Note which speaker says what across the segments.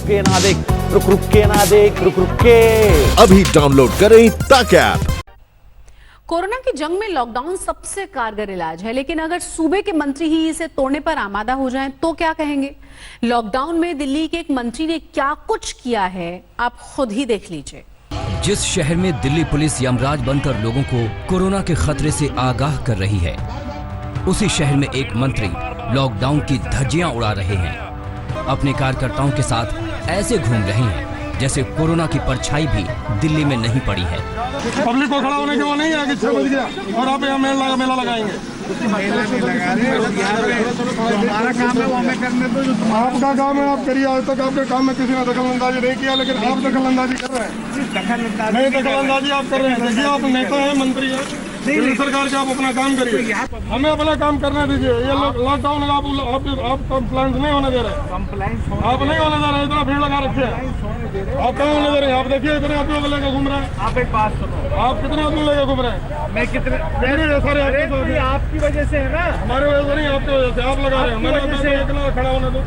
Speaker 1: के ना देख, रुक के ना देख, रुक के।
Speaker 2: अभी डाउनलोड करें तक ऐप।
Speaker 3: कोरोना की जंग में लॉकडाउन सबसे कारगर इलाज है, लेकिन अगर सूबे के मंत्री ही इसे तोड़ने पर आमादा हो जाएं तो क्या कहेंगे? लॉकडाउन में दिल्ली के एक मंत्री ने क्या कुछ किया है, आप खुद ही देख लीजिए।
Speaker 4: जिस शहर में दिल्ली पुलिस यमराज बनकर लोगों को कोरोना के खतरे से आगाह कर रही है, उसी शहर में एक मंत्री लॉकडाउन की धज्जियां उड़ा रहे हैं। अपने कार्यकर्ताओं के साथ ऐसे घूम रहे हैं जैसे कोरोना की परछाई भी दिल्ली में नहीं पड़ी है।
Speaker 5: पब्लिक को खड़ा होने के वो नहीं है कि 6 बज गया और आप यहाँ मेला लगाएंगे।
Speaker 6: हमारा काम है वो हमें करने दो।
Speaker 5: आपका काम है, आप करिए। आज तक आपके काम में किसी ने दखल अंदाजी नहीं किया, लेकिन आप दखल अंदाजी कर रहे हैं। नहीं, दखल अंदाजी आप कर रहे हैं। देखिए, आप नेता हैं, मंत्री हैं, सरकार के, आप अपना काम करिए। हमें अपना काम करने दीजिए। ये लॉकडाउन आप कंप्लेंट नहीं होने दे रहे। आप नहीं होने दे रहे, इतना भीड़ लगा रखे हैं। आप कहाँ होने दे रहे हैं? आप देखिए इतने आदमियों को लेकर घूम रहे हैं।
Speaker 6: आप एक बात सुनो,
Speaker 5: आप कितने आदमी लेकर घूम रहे हैं?
Speaker 6: मैं कितने
Speaker 5: सारे
Speaker 6: आपकी वजह से है ना,
Speaker 5: हमारे वजह से नहीं, आपकी वजह से आप लगा रहे हैं। मैंने खड़ा होने दो।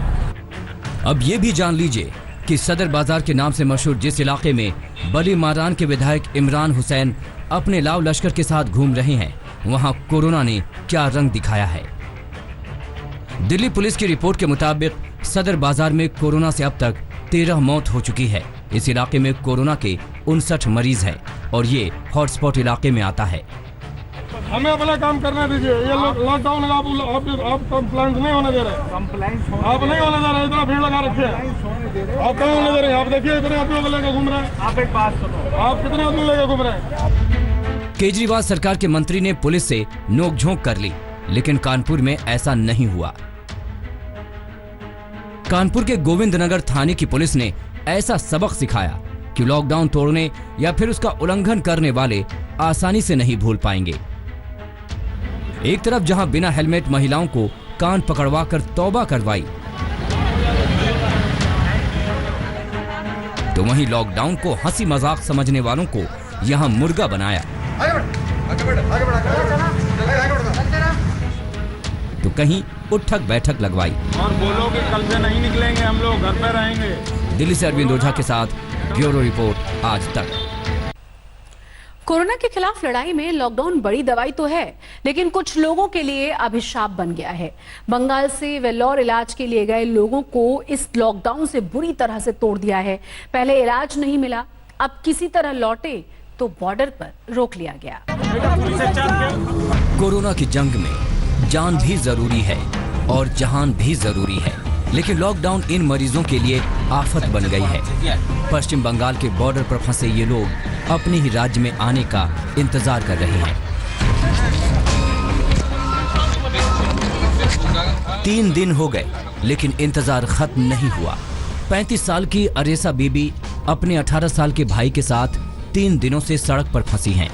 Speaker 4: अब ये भी जान लीजिए कि सदर बाजार के नाम से मशहूर जिस इलाके में बली मारान के विधायक इमरान हुसैन अपने लाव लश्कर के साथ घूम रहे हैं, वहां कोरोना ने क्या रंग दिखाया है। दिल्ली पुलिस की रिपोर्ट के मुताबिक सदर बाजार में कोरोना से अब तक 13 मौत हो चुकी है। इस इलाके में कोरोना के 59 मरीज हैं और ये हॉटस्पॉट इलाके में आता है।
Speaker 5: हमें अपना काम करने दीजिए। ये लॉकडाउन आप कंप्लेंट नहीं होने दे रहे। आप नहीं होने दे रहे, इतना भीड़ लगा रखे हैं। आप कहाँ होने दे रहे हैं? आप देखिए इतने आदमियों को लेकर घूम रहे हैं।
Speaker 6: आप एक बात सुनो,
Speaker 5: आप कितने आदमी लेकर घूम रहे हैं?
Speaker 4: केजरीवाल सरकार के मंत्री ने पुलिस से नोकझोंक कर ली, लेकिन कानपुर में ऐसा नहीं हुआ। कानपुर के गोविंदनगर थाने की पुलिस ने ऐसा सबक सिखाया कि लॉकडाउन तोड़ने या फिर उसका उल्लंघन करने वाले आसानी से नहीं भूल पाएंगे। एक तरफ जहां बिना हेलमेट महिलाओं को कान पकड़वाकर तौबा करवाई, तो वहीं लॉकडाउन को हंसी मजाक समझने वालों को यहां मुर्गा बनाया। तो कहीं उठक बैठक लगवाई
Speaker 5: और बोलो कि कल से नहीं निकलेंगे, हम लोग घर पे रहेंगे।
Speaker 4: दिल्ली से अरविंद ओझा के साथ ब्यूरो रिपोर्ट आज तक।
Speaker 3: कोरोना के खिलाफ लड़ाई में लॉकडाउन बड़ी दवाई तो है, लेकिन कुछ लोगों के लिए अभिशाप बन गया है। बंगाल से वेल्लोर इलाज के लिए गए लोगों को इस लॉकडाउन से बुरी तरह से तोड़ दिया है। पहले इलाज नहीं मिला, अब किसी तरह लौटे तो बॉर्डर पर रोक लिया गया।
Speaker 4: कोरोना की जंग में जान भी जरूरी है और जहान भी जरूरी है, लेकिन लॉकडाउन इन मरीजों के लिए आफत बन गई है। पश्चिम बंगाल के बॉर्डर पर फंसे ये लोग अपने ही राज्य में आने का इंतजार कर रहे हैं। 3 दिन हो गए, लेकिन इंतजार खत्म नहीं हुआ। 35 साल की अरेसा बीबी अपने 18 साल के भाई के साथ 3 दिनों से सड़क पर फंसी हैं।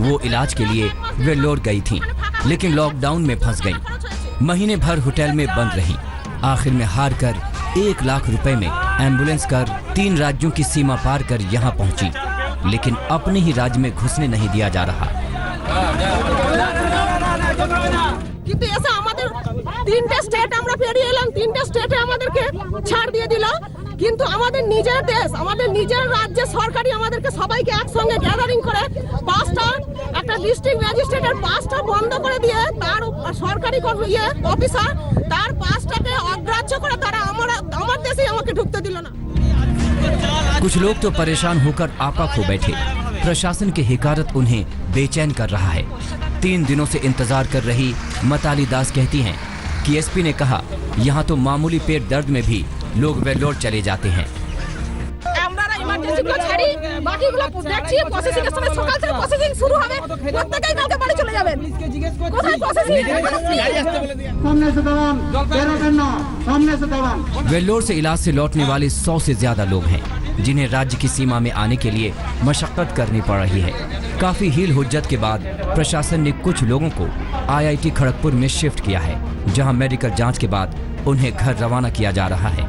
Speaker 4: वो इलाज के लिए वेल्लोर गई थीं, लेकिन लॉकडाउन में फंस गईं। महीने भर होटल में बंद रहीं। आखिर में हार कर 1 लाख रुपए में एम्बुलेंस कर 3 राज्यों की सीमा पार कर यहाँ पहुंची, लेकिन अपने ही राज्य में घुसने नहीं दिया जा रहा।
Speaker 7: কিন্তু এসে আমাদের 3টে স্টেট আমরা পেরিয়ে এলাম, 3টে স্টেটে আমাদেরকে ছাড় দিয়ে দিল। কিন্তু আমাদের নিজের দেশ, আমাদের নিজের রাজ্যে সরকারি আমাদেরকে সবাইকে একসঙ্গে গ্যাদারিং করে 5টা একটা ডিস্ট্রিক্ট ম্যাজিস্ট্রেটের 5টা বন্ধ করে দিয়ে তার সরকারি অফিসার তার 5টাকে অগ্রাহ্য করে তারা আমার দেশে আমাকে ঢুকতে দিল না।
Speaker 4: कुछ लोग तो परेशान होकर आपा खो बैठे। प्रशासन की हिकारत उन्हें बेचैन कर रहा है। 3 दिनों से इंतजार कर रही मताली दास कहती हैं कि एसपी ने कहा यहाँ तो मामूली पेट दर्द में भी लोग वेल्लोर चले जाते हैं। वेल्लोर से इलाज से लौटने वाले 100 से ज्यादा लोग हैं, जिन्हें राज्य की सीमा में आने के लिए मशक्कत करनी पड़ रही है। काफी हील हुज्जत के बाद प्रशासन ने कुछ लोगों को IIT खड़गपुर में शिफ्ट किया है, जहां मेडिकल जांच के बाद उन्हें घर रवाना किया जा रहा है।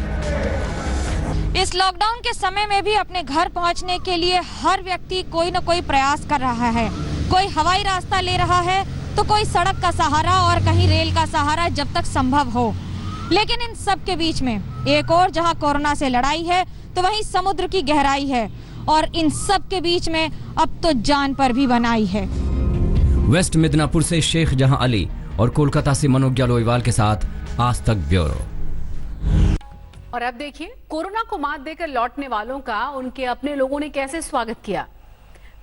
Speaker 8: इस लॉकडाउन के समय में भी अपने घर पहुंचने के लिए हर व्यक्ति कोई न कोई प्रयास कर रहा है। कोई हवाई रास्ता ले रहा है तो कोई सड़क का सहारा और कहीं रेल का सहारा, जब तक संभव हो। लेकिन इन सब के बीच में एक और जहां कोरोना से लड़ाई है तो वहीं समुद्र की गहराई है और इन सब के बीच में अब तो जान पर भी बनाई है।
Speaker 4: वेस्ट मिदनापुर से शेख जहां अली और कोलकाता से मनोज्ञा लोईवाल के साथ आज तक ब्यूरो।
Speaker 3: और अब देखिए कोरोना को मात देकर लौटने वालों का उनके अपने लोगों ने कैसे स्वागत किया।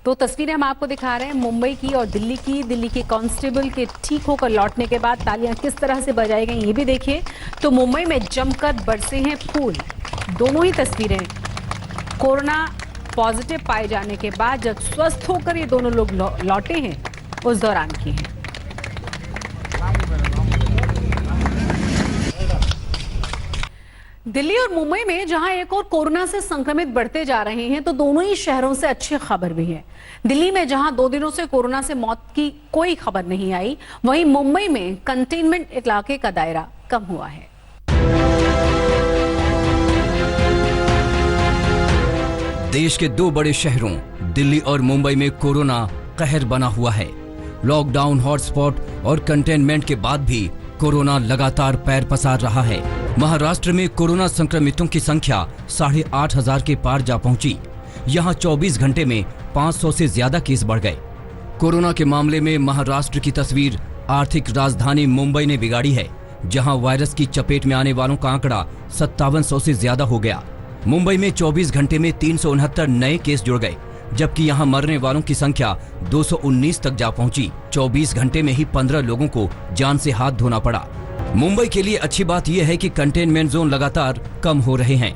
Speaker 3: तो तस्वीरें हम आपको दिखा रहे हैं मुंबई की और दिल्ली के कांस्टेबल के ठीक होकर लौटने के बाद तालियां किस तरह से बजाई गई ये भी देखिए। तो मुंबई में जमकर बरसे हैं फूल। दोनों ही तस्वीरें कोरोना पॉजिटिव पाए जाने के बाद जब स्वस्थ होकर ये दोनों लोग लौटे हैं उस दौरान की हैं। दिल्ली और मुंबई में जहां एक और कोरोना से संक्रमित बढ़ते जा रहे हैं तो दोनों ही शहरों से अच्छी खबर भी है। दिल्ली में जहां 2 दिनों से कोरोना से मौत की कोई खबर नहीं आई, वहीं मुंबई में कंटेनमेंट इलाके का दायरा कम हुआ है।
Speaker 4: देश के 2 बड़े शहरों दिल्ली और मुंबई में कोरोना कहर बना हुआ है। लॉकडाउन, हॉटस्पॉट और कंटेनमेंट के बाद भी कोरोना लगातार पैर पसार रहा है। महाराष्ट्र में कोरोना संक्रमितों की संख्या 8,500 के पार जा पहुंची। यहां 24 घंटे में 500 से ज्यादा केस बढ़ गए। कोरोना के मामले में महाराष्ट्र की तस्वीर आर्थिक राजधानी मुंबई ने बिगाड़ी है, जहां वायरस की चपेट में आने वालों का आंकड़ा 5700 से ज्यादा हो गया। मुंबई में 24 घंटे में 369 नए केस जुड़ गए, जबकि यहां मरने वालों की संख्या 219 तक जा पहुंची। 24 घंटे में ही 15 लोगों को जान से हाथ धोना पड़ा। मुंबई के लिए अच्छी बात यह है कि कंटेनमेंट जोन लगातार कम हो रहे हैं।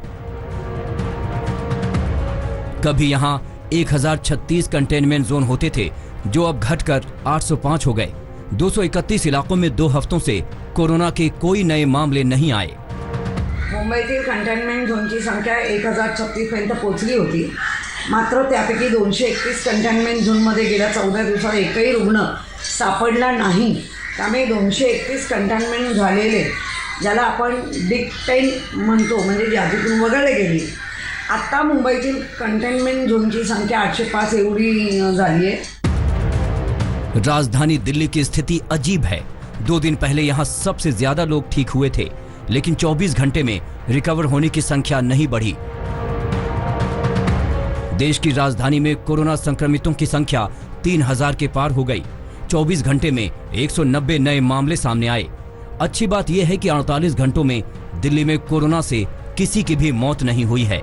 Speaker 4: कभी यहां 1036 कंटेनमेंट जोन होते थे, जो अब घटकर 805 हो गए। 231 इलाकों में 2 हफ्तों से कोरोना के कोई नए मामले नहीं आए।
Speaker 9: मुंबईतील कंटेनमेंट झोनची संख्या 1036 पर्यंत पोहोचली होती, मात्र त्यापैकी 231 कंटेनमेंट झोनमध्ये गेल्या 14 दिवसात एकही रुग्ण सापडला नाही। त्यामुळे 231 कंटेनमेंट झालेले, ज्याला आपण बिग 10 म्हणतो, म्हणजे यादीतून वगळले गेली। आता मुंबईतील कंटेनमेंट झोनची संख्या 805 एवढी झाली आहे।
Speaker 4: राजधानी दिल्ली की स्थिति अजीब है। 2 दिन पहले यहां सबसे ज्यादा लोग ठीक हुए थे, लेकिन 24 घंटे में रिकवर होने की संख्या नहीं बढ़ी। देश की राजधानी में कोरोना संक्रमितों की संख्या 3000 के पार हो गई। 24 घंटे में 190 नए मामले सामने आए। अच्छी बात यह है कि 48 घंटों में दिल्ली में कोरोना से किसी की भी मौत नहीं हुई है।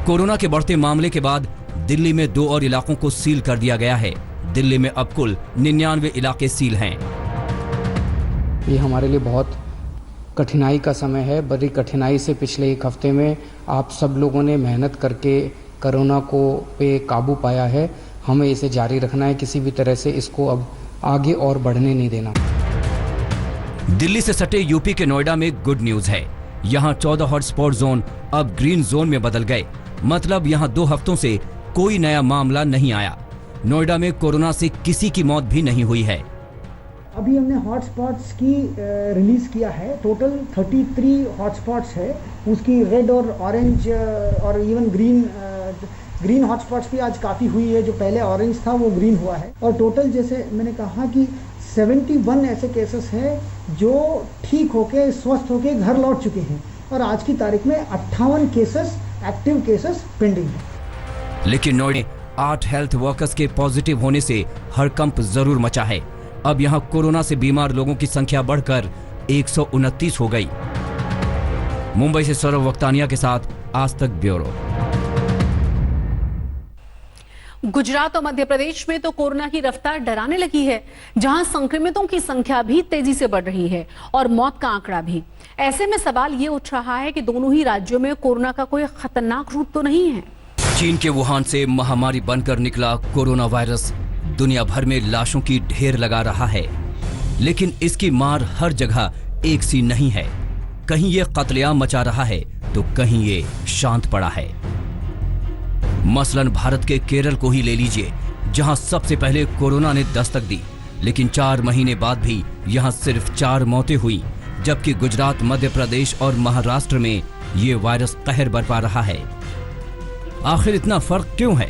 Speaker 4: कोरोना के बढ़ते मामले के बाद दिल्ली में 2 और इलाकों को सील कर दिया गया है। दिल्ली में अब कुल 99 इलाके सील हैं।
Speaker 10: ये हमारे लिए बहुत कठिनाई का समय है। बड़ी कठिनाई से पिछले 1 हफ्ते में आप सब लोगों ने मेहनत करके कोरोना को पे काबू पाया है। हमें इसे जारी रखना है, किसी भी तरह से इसको अब आगे और बढ़ने नहीं देना।
Speaker 4: दिल्ली से सटे यूपी के नोएडा में गुड न्यूज है। यहां 14 हॉटस्पॉट जोन अब ग्रीन जोन में बदल गए। मतलब यहां 2 हफ्तों से कोई नया मामला नहीं आया। नोएडा में कोरोना से किसी की मौत भी नहीं हुई है।
Speaker 11: अभी हमने हॉटस्पॉट्स की रिलीज किया है। टोटल 33 हॉटस्पॉट्स है। उसकी रेड और ऑरेंज और इवन ग्रीन हॉटस्पॉट्स भी आज काफ़ी हुई है। जो पहले ऑरेंज था वो ग्रीन हुआ है। और टोटल जैसे मैंने कहा कि 71 ऐसे केसेस हैं जो ठीक होके स्वस्थ होके घर लौट चुके हैं। और आज की तारीख में 58 केसेस एक्टिव केसेस पेंडिंग है।
Speaker 4: लेकिन नोएडा 8 हेल्थ वर्कर्स के पॉजिटिव होने से हड़कंप जरूर मचा है। अब यहां कोरोना से बीमार लोगों की संख्या बढ़कर 129 हो गई। मुंबई से सौरभ वक्तानिया के साथ आज तक ब्यूरो।
Speaker 3: गुजरात और मध्य प्रदेश में तो कोरोना की रफ्तार डराने लगी है, जहां संक्रमितों की संख्या भी तेजी से बढ़ रही है और मौत का आंकड़ा भी। ऐसे में सवाल ये उठ रहा है कि दोनों ही राज्यों में कोरोना का कोई खतरनाक रूप तो नहीं है।
Speaker 4: चीन के वुहान से महामारी बनकर निकला कोरोना वायरस दुनिया भर में लाशों की ढेर लगा रहा है, लेकिन इसकी मार हर जगह एक सी नहीं है। कहीं ये कत्लेआम मचा रहा है तो कहीं ये शांत पड़ा है। मसलन भारत के केरल को ही ले लीजिए, जहां सबसे पहले कोरोना ने दस्तक दी, लेकिन 4 महीने बाद भी यहां सिर्फ 4 मौतें हुई, जबकि गुजरात, मध्य प्रदेश और महाराष्ट्र में ये वायरस कहर बरपा रहा है। आखिर इतना फर्क क्यों है?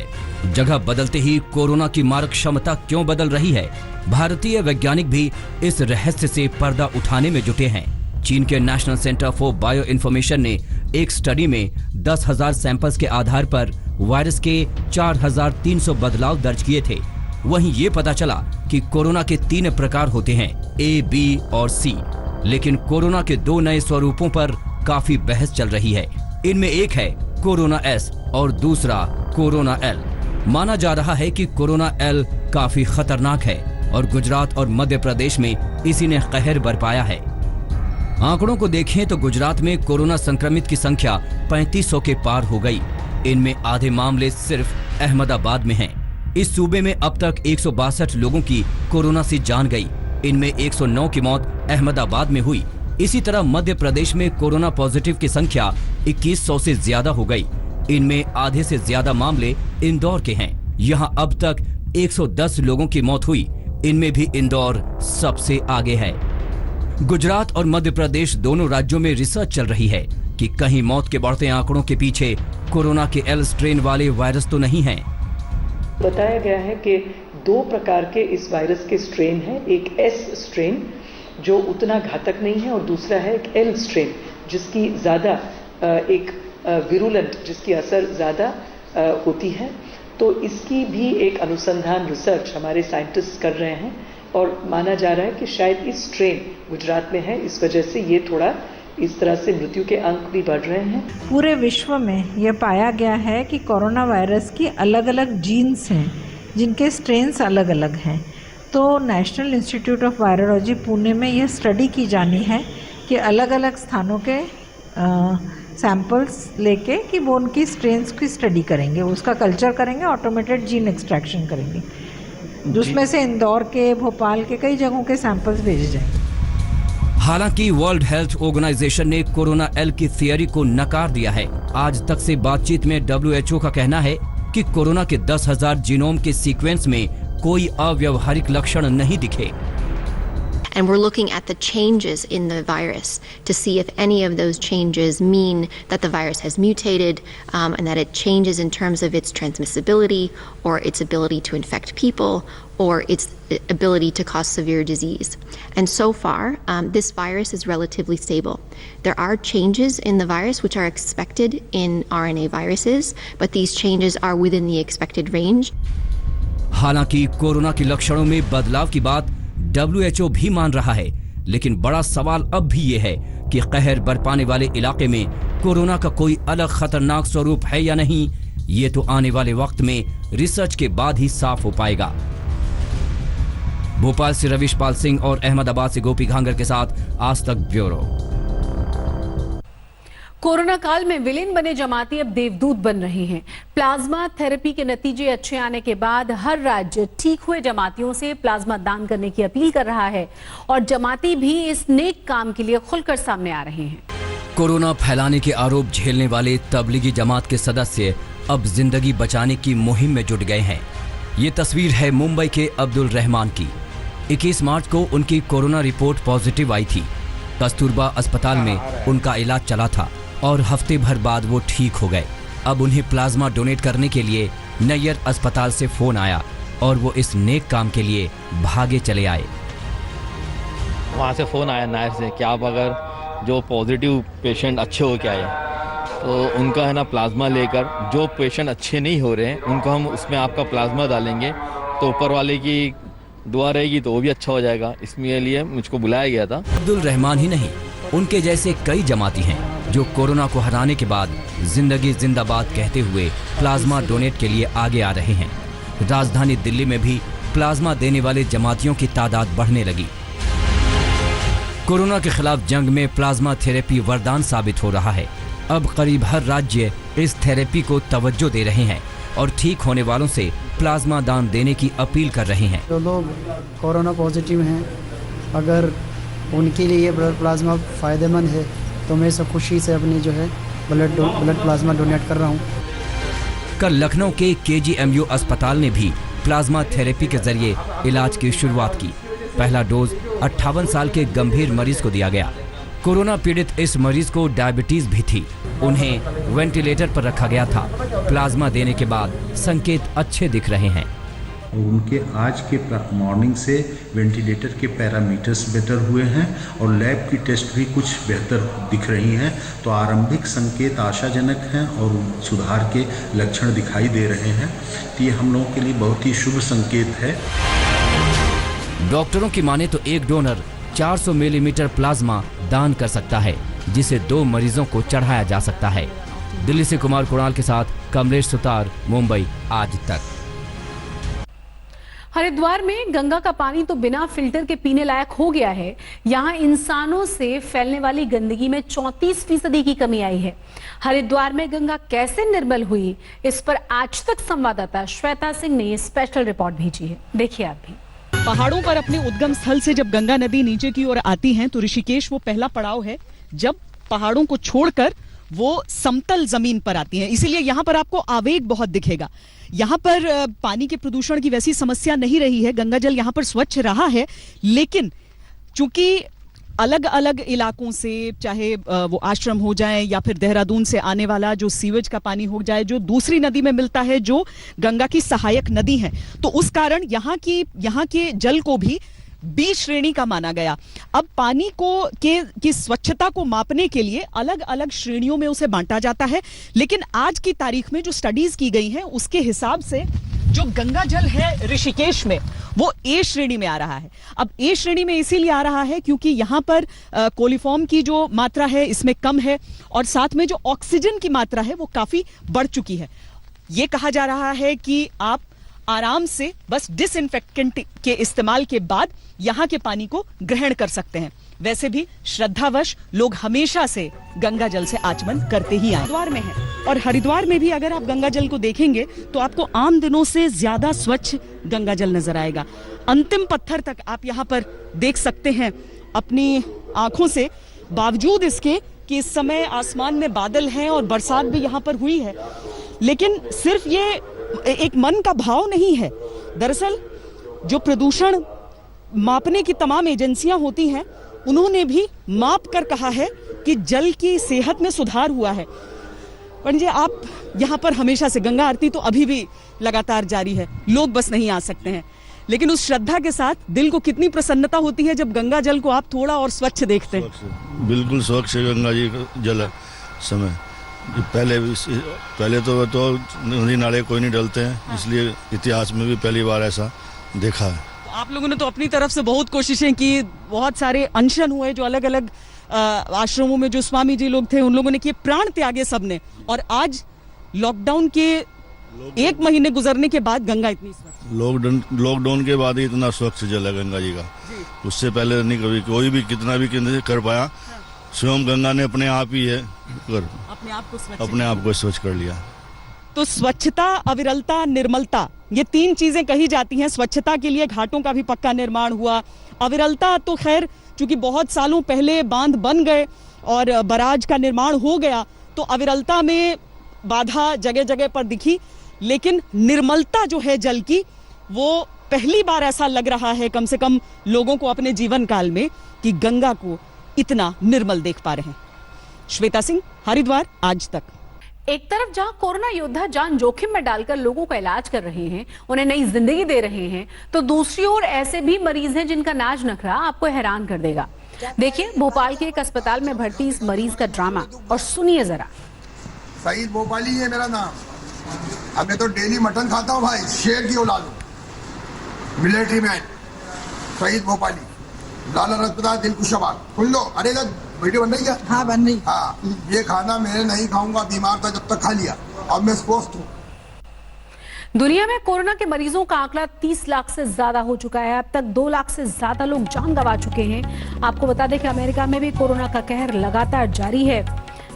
Speaker 4: जगह बदलते ही कोरोना की मारक क्षमता क्यों बदल रही है? भारतीय वैज्ञानिक भी इस रहस्य से पर्दा उठाने में जुटे हैं। चीन के national centre for bio information ने एक स्टडी में 10,000 सैंपल्स के आधार पर वायरस के 4,300 बदलाव दर्ज किए थे। वहीं ये पता चला कि कोरोना के 3 प्रकार होते हैं, ए, बी और सी। लेकिन कोरोना के 2 नए स्वरूपों पर काफी बहस चल रही है। इनमें एक है कोरोना एस और दूसरा कोरोना एल। माना जा रहा है कि कोरोना एल काफी खतरनाक है और गुजरात और मध्य प्रदेश में इसी ने कहर बरपाया है। आंकड़ों को देखें तो गुजरात में कोरोना संक्रमित की संख्या 3500 के पार हो गई। इनमें आधे मामले सिर्फ अहमदाबाद में हैं। इस सूबे में अब तक 162 लोगों की कोरोना से जान गई। इनमें 109 की मौत अहमदाबाद में हुई। इसी तरह मध्य प्रदेश में कोरोना पॉजिटिव की संख्या 2100 से ज्यादा हो गई। इनमें आधे से ज्यादा मामले इंदौर के हैं। यहां अब तक 110 लोगों की मौत हुई। इनमें भी इंदौर सबसे आगे है। गुजरात और मध्य प्रदेश दोनों राज्यों में रिसर्च चल रही है कि कहीं मौत के बढ़ते आंकड़ों के पीछे कोरोना के एल स्ट्रेन वाले वायरस तो नहीं हैं।
Speaker 12: बताया गया है कि 2 प्रकार के इस वायरस के स्ट्रेन हैं। एक एस स्ट्रेन जो उतना घातक नहीं है और दूसरा है एक एल स्ट्रेन जिसकी ज़्यादा एक विरुलेंट, जिसकी असर ज़्यादा होती है। तो इसकी भी एक अनुसंधान रिसर्च हमारे साइंटिस्ट कर रहे हैं और माना जा रहा है कि शायद इस स्ट्रेन गुजरात में है, इस वजह से ये थोड़ा इस तरह से मृत्यु के अंक भी बढ़ रहे हैं।
Speaker 13: पूरे विश्व में यह पाया गया है कि कोरोना वायरस की अलग अलग जीन्स हैं जिनके स्ट्रेन्स अलग अलग हैं। तो national institute of virology Pune में यह स्टडी की जानी है कि अलग अलग स्थानों के सैंपल्स लेके कि वो उनकी स्ट्रेन्स की स्टडी करेंगे, उसका कल्चर करेंगे, ऑटोमेटेड जीन एक्सट्रैक्शन करेंगे, जिसमें से इंदौर के, भोपाल के कई जगहों के सैंपल्स भेजे जाएंगे।
Speaker 4: हालांकि वर्ल्ड हेल्थ ऑर्गेनाइजेशन ने कोरोना एल की थियरी को नकार दिया है। आज तक से बातचीत में WHO का कहना है कि कोरोना के 10,000 जीनोम के सीक्वेंस में कोई अव्यवहारिक लक्षण नहीं दिखे।
Speaker 14: And we're looking at the changes in the virus to see if any of those changes mean that the virus has mutated and that it changes in terms of its transmissibility or its ability to infect people or its ability to cause severe disease. And so far, this virus is relatively stable. There are changes in the virus which are expected in RNA viruses, but these changes are within the expected range.
Speaker 4: हालांकि corona के लक्षणों में बदलाव की बात WHO भी मान रहा है, लेकिन बड़ा सवाल अब भी ये है कि कहर बरपाने वाले इलाके में कोरोना का कोई अलग खतरनाक स्वरूप है या नहीं। ये तो आने वाले वक्त में रिसर्च के बाद ही साफ हो पाएगा। भोपाल से रविश पाल सिंह और अहमदाबाद से गोपी घांगर के साथ आज तक ब्यूरो।
Speaker 3: कोरोना काल में विलेन बने जमाती अब देवदूत बन रहे हैं। प्लाज्मा थेरेपी के नतीजे अच्छे आने के बाद हर राज्य ठीक हुए जमातियों से प्लाज्मा दान करने की अपील कर रहा है और जमाती भी इस नेक काम के लिए खुलकर सामने आ रहे हैं।
Speaker 4: कोरोना फैलाने के आरोप झेलने वाले तबलीगी जमात के सदस्य अब जिंदगी बचाने की मुहिम में जुट गए हैं। ये तस्वीर है मुंबई के अब्दुल रहमान की। 21 मार्च को उनकी कोरोना रिपोर्ट पॉजिटिव आई थी। कस्तूरबा अस्पताल में उनका इलाज चला था और हफ्ते भर बाद वो ठीक हो गए। अब उन्हें प्लाज्मा डोनेट करने के लिए नैयर अस्पताल से फोन आया और वो इस नेक काम के लिए भागे चले आए।
Speaker 15: वहाँ से फ़ोन आया नायर से कि आप अगर जो पॉजिटिव पेशेंट अच्छे हो के आए तो उनका है ना प्लाज्मा लेकर, जो पेशेंट अच्छे नहीं हो रहे हैं उनको हम उसमें आपका प्लाज्मा डालेंगे तो ऊपर वाले की दुआ रहेगी तो वो भी अच्छा हो जाएगा। इसके लिए मुझको बुलाया गया था।
Speaker 4: अब्दुल रहमान ही नहीं, उनके जैसे कई जमाती हैं जो कोरोना को हराने के बाद जिंदगी जिंदाबाद कहते हुए प्लाज्मा डोनेट के लिए आगे आ रहे हैं। राजधानी दिल्ली में भी प्लाज्मा देने वाले जमातियों की तादाद बढ़ने लगी। कोरोना के खिलाफ जंग में प्लाज्मा थेरेपी वरदान साबित हो रहा है। अब करीब हर राज्य इस थेरेपी को तवज्जो दे रहे हैं और ठीक होने वालों से प्लाज्मा दान देने की अपील कर रहे हैं।
Speaker 16: जो लोग कोरोना पॉजिटिव हैं, अगर उनके लिए ब्लड प्लाज्मा फ़ायदेमंद है तो मैं सब खुशी से अपनी जो है ब्लड प्लाज्मा डोनेट कर रहा हूँ।
Speaker 4: कल लखनऊ के KGMU अस्पताल ने भी प्लाज्मा थेरेपी के जरिए इलाज की शुरुआत की। पहला डोज 58 साल के गंभीर मरीज को दिया गया। कोरोना पीड़ित इस मरीज को डायबिटीज भी थी। उन्हें वेंटिलेटर पर रखा गया था। प्लाज्मा देने के बाद संकेत अच्छे दिख रहे हैं।
Speaker 17: और उनके आज के मॉर्निंग से वेंटिलेटर के पैरामीटर्स बेटर हुए हैं और लैब की टेस्ट भी कुछ बेहतर दिख रही हैं। तो आरंभिक संकेत आशाजनक हैं और सुधार के लक्षण दिखाई दे रहे हैं। तो ये हम लोगों के लिए बहुत ही शुभ संकेत है।
Speaker 4: डॉक्टरों की माने तो एक डोनर 400 मिलीमीटर प्लाज्मा दान कर सकता है, जिसे 2 मरीजों को चढ़ाया जा सकता है। दिल्ली से कुमार कुणाल के साथ कमलेश सुतार, मुंबई आज तक।
Speaker 3: हरिद्वार में गंगा का पानी तो बिना फिल्टर के पीने लायक हो गया है। यहाँ इंसानों से फैलने वाली गंदगी में 34% की कमी आई है। हरिद्वार में गंगा कैसे निर्मल हुई, इस पर आज तक संवाददाता श्वेता सिंह ने स्पेशल रिपोर्ट भेजी है। देखिए आप भी।
Speaker 18: पहाड़ों पर अपने उद्गम स्थल से जब गंगा नदी नीचे की ओर आती है तो ऋषिकेश वो पहला पड़ाव है जब पहाड़ों को छोड़कर वो समतल जमीन पर आती है। इसीलिए यहाँ पर आपको आवेग बहुत दिखेगा। यहाँ पर पानी के प्रदूषण की वैसी समस्या नहीं रही है, गंगा जल यहाँ पर स्वच्छ रहा है। लेकिन चूंकि अलग अलग इलाकों से, चाहे वो आश्रम हो जाए या फिर देहरादून से आने वाला जो सीवेज का पानी हो जाए, जो दूसरी नदी में मिलता है जो गंगा की सहायक नदी है, तो उस कारण यहाँ के जल को भी बी श्रेणी का माना गया। अब पानी की स्वच्छता को मापने के लिए अलग अलग श्रेणियों में उसे बांटा जाता है। लेकिन आज की तारीख में जो स्टडीज की गई हैं उसके हिसाब से जो गंगा जल है ऋषिकेश में वो ए श्रेणी में आ रहा है। अब ए श्रेणी में इसीलिए आ रहा है क्योंकि यहाँ पर कोलिफॉर्म की जो मात्रा है इसमें कम है और साथ में जो ऑक्सीजन की मात्रा है वो काफी बढ़ चुकी है। ये कहा जा रहा है कि आप आराम से बस डिसइंफेक्टेंट के इस्तेमाल के बाद यहाँ के पानी को ग्रहण कर सकते हैं। वैसे भी श्रद्धावश लोग हमेशा से गंगा जल से आचमन करते ही आए। हरिद्वार में है और हरिद्वार में भी अगर आप गंगा जल को देखेंगे तो आपको आम दिनों से ज्यादा स्वच्छ गंगा जल नजर आएगा। अंतिम पत्थर तक आप यहाँ पर देख सकते हैं अपनी आंखों से, बावजूद इसके कि इस समय आसमान में बादल हैं और बरसात भी यहाँ पर हुई है। लेकिन सिर्फ ये एक मन का भाव नहीं है। दरअसल जो प्रदूषण मापने की तमाम एजेंसियां होती हैं उन्होंने भी माप कर कहा है कि जल की सेहत में सुधार हुआ है। पंडित जी, आप यहाँ पर हमेशा से, गंगा आरती तो अभी भी लगातार जारी है, लोग बस नहीं आ सकते हैं, लेकिन उस श्रद्धा के साथ दिल को कितनी प्रसन्नता होती है जब गंगा जल को आप थोड़ा और स्वच्छ देखते हैं।
Speaker 19: बिल्कुल स्वच्छ गंगा जी का जल है समय। पहले तो नदी नाले कोई नहीं डलते हैं, इसलिए इतिहास में भी पहली बार ऐसा देखा है।
Speaker 18: आप लोगों ने तो अपनी तरफ से बहुत कोशिशें की, बहुत सारे अनशन हुए, जो अलग अलग आश्रमों में जो स्वामी जी लोग थे उन लोगों ने किए, प्राण त्यागे सबने, और आज लॉकडाउन के 1 महीने गुजरने के बाद गंगा इतनी स्वच्छ।
Speaker 19: लॉकडाउन के बाद ही इतना स्वच्छ जल है गंगा जी का, उससे पहले नहीं कभी कोई भी कितना भी कर पाया। स्वयं गंगा ने अपने आप ही अपने आप को स्वच्छ कर लिया।
Speaker 18: तो स्वच्छता, अविरलता, निर्मलता, ये 3 चीजें कही जाती हैं। स्वच्छता के लिए घाटों का भी पक्का निर्माण हुआ। अविरलता तो खैर चूंकि बहुत सालों पहले बांध बन गए और बराज का निर्माण हो गया, तो अविरलता में बाधा जगह जगह पर दिखी। लेकिन निर्मलता जो है जल की, वो पहली बार ऐसा लग रहा है कम से कम लोगों को अपने जीवन काल में कि गंगा को इतना निर्मल देख पा रहे हैं। श्वेता सिंह, हरिद्वार आज तक।
Speaker 3: एक तरफ जहां कोरोना योद्धा जान जोखिम में डालकर लोगों का इलाज कर रहे हैं, उन्हें नई जिंदगी दे रहे हैं, तो दूसरी ओर ऐसे भी मरीज हैं जिनका नाज नखरा आपको हैरान कर देगा। देखिए भोपाल के एक अस्पताल में भर्ती इस मरीज का ड्रामा और सुनिए जरा।
Speaker 5: सईद भोपाली है मेरा नाम। अब मैं तो डेली मटन खाता हूँ भाई, शेर की औलाद हूँ, मिलिट्री मैन सईद भोपाली, लाला अस्पताल दिलकुशाबाद। खुल दो। अरे वीडियो बन रही है? हाँ बन रही। हाँ, ये खाना मैं नहीं खाऊंगा, बीमार था जब तक खा लिया, अब मैं स्वस्थ हूँ।
Speaker 3: दुनिया में कोरोना के मरीजों का आंकड़ा 30 लाख से ज्यादा हो चुका है। अब तक 2 लाख से ज्यादा लोग जान गंवा चुके हैं। आपको बता दें कि अमेरिका में भी कोरोना का कहर लगातार जारी है।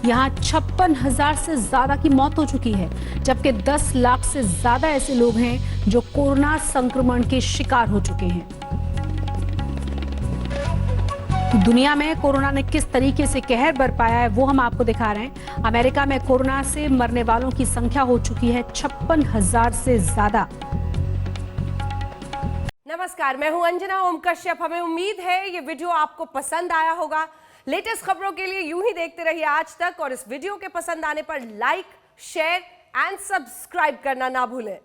Speaker 3: यहाँ 56,000 से ज्यादा की मौत हो चुकी है, जबकि 10 लाख से ज्यादा ऐसे लोग हैं जो कोरोना संक्रमण के शिकार हो चुके हैं। दुनिया में कोरोना ने किस तरीके से कहर बरपाया है वो हम आपको दिखा रहे हैं। अमेरिका में कोरोना से मरने वालों की संख्या हो चुकी है 56,000 से ज्यादा।
Speaker 20: नमस्कार, मैं हूं अंजना ओम कश्यप। हमें उम्मीद है ये वीडियो आपको पसंद आया होगा। लेटेस्ट खबरों के लिए यूं ही देखते रहिए आज तक, और इस वीडियो के पसंद आने पर लाइक, शेयर एंड सब्सक्राइब करना ना भूलें।